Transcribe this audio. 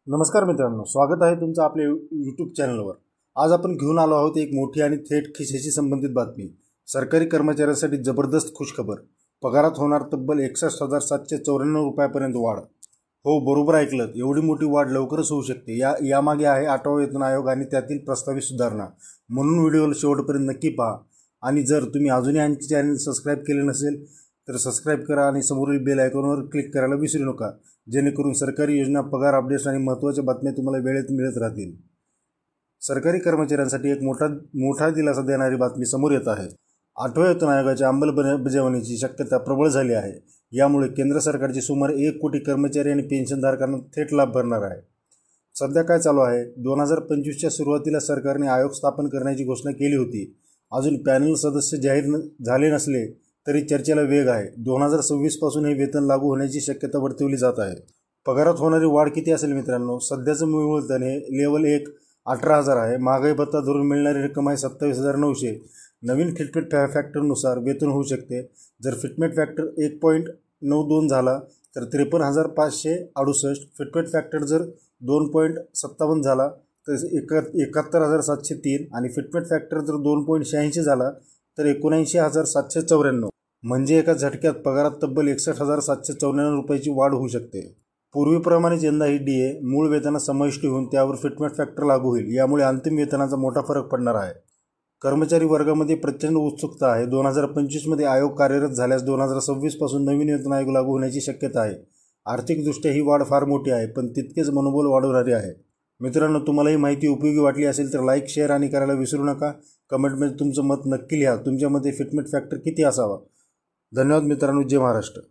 नमस्कार मित्रांनो, स्वागत आहे तुमचं आपल्या यूट्यूब चॅनलवर। आज आपण घेऊन आलो आहोत एक मोठी आणि थेट खिशाशी संबंधित बातमी। सरकारी कर्मचाऱ्यांसाठी जबरदस्त खुशखबर। पगारात होणार तब्बल 61,794 रुपयापर्यंत वाढ। हो, बरोबर ऐकलं, एवढी मोठी वाढ लवकरच होऊ शकते। यामागे आहे 8वा वेतन आयोग आणि त्यातील प्रस्तावित सुधारणा। म्हणून व्हिडिओला शेवटपर्यंत नक्की पहा। आणि जर तुम्ही अजूनही आमचे चॅनल सबस्क्राईब केले नसेल तर सबस्क्राईब करा आणि समोरील बेल आयकॉनवर क्लिक करायला विसरू नका, जेणेकरून सरकारी योजना, पगार अपडेट्स आणि महत्त्वाच्या बातम्या तुम्हाला वेळेत मिळत राहतील। सरकारी कर्मचाऱ्यांसाठी एक मोठा दिलासा देणारी बातमी समोर येत आहे। 8व्या वेतन आयोगाच्या अंमलबजावणीची शक्यता प्रबळ झाली आहे। यामुळे केंद्र सरकारचे सुमारे 1 कोटी कर्मचारी आणि पेन्शनधारकांना थेट लाभ भरणार आहे। सध्या काय चालू आहे? 2025च्या सुरुवातीला सरकारने आयोग स्थापन करण्याची घोषणा केली होती। अजून पॅनल सदस्य जाहीर झाले नसले तरी चर्चेला वेग आहे। 2026 पासून हे वेतन लागू होण्याची शक्यता वर्तवली जात आहे। पगारात होणारी वाढ किती असेल मित्रांनो? सध्याचं मूळ वेतन हे लेवल 1 18,000 आहे। महागाई भत्ता धरून मिळणारी रक्कम आहे 27,900। नवीन फिटमेट फॅक्टरनुसार वेतन होऊ शकते। जर फिटमेट फॅक्टर 1.92 झाला तर 53,568। फिटमेट फॅक्टर जर 2.57 झाला तर 71,703 आणि फिटमेट फॅक्टर जर 2.86 झाला तर 79,794। म्हणजे एका झटक्यात पगारात तब्बल 61,794 रुपयाची वाढ होऊ शकते। पूर्वीप्रमाणेच यंदा ही डीए मूळ वेतनात समाविष्ट होऊन त्यावर फिटमेट फॅक्टर लागू होईल। यामुळे अंतिम वेतनाचा मोठा फरक पडणार आहे। कर्मचारी वर्गामध्ये प्रचंड उत्सुकता आहे। 2025 मध्ये आयोग कार्यरत झाल्यास 2026 पासून नवीन वेतन आयोग लागू होण्याची शक्यता आहे। आर्थिकदृष्ट्या ही वाढ फार मोठी आहे, पण तितकेच मनोबल वाढवणारी आहे। मित्रांनो, तुम्हाला ही माहिती उपयोगी वाटली असेल तर लाईक, शेअर आणि करायला विसरू नका। कमेंटमध्ये तुमचं मत नक्की लिहा। तुमच्या मते फिटमेट फॅक्टर किती असावा? धन्यवाद मित्रांनो। जय महाराष्ट्र।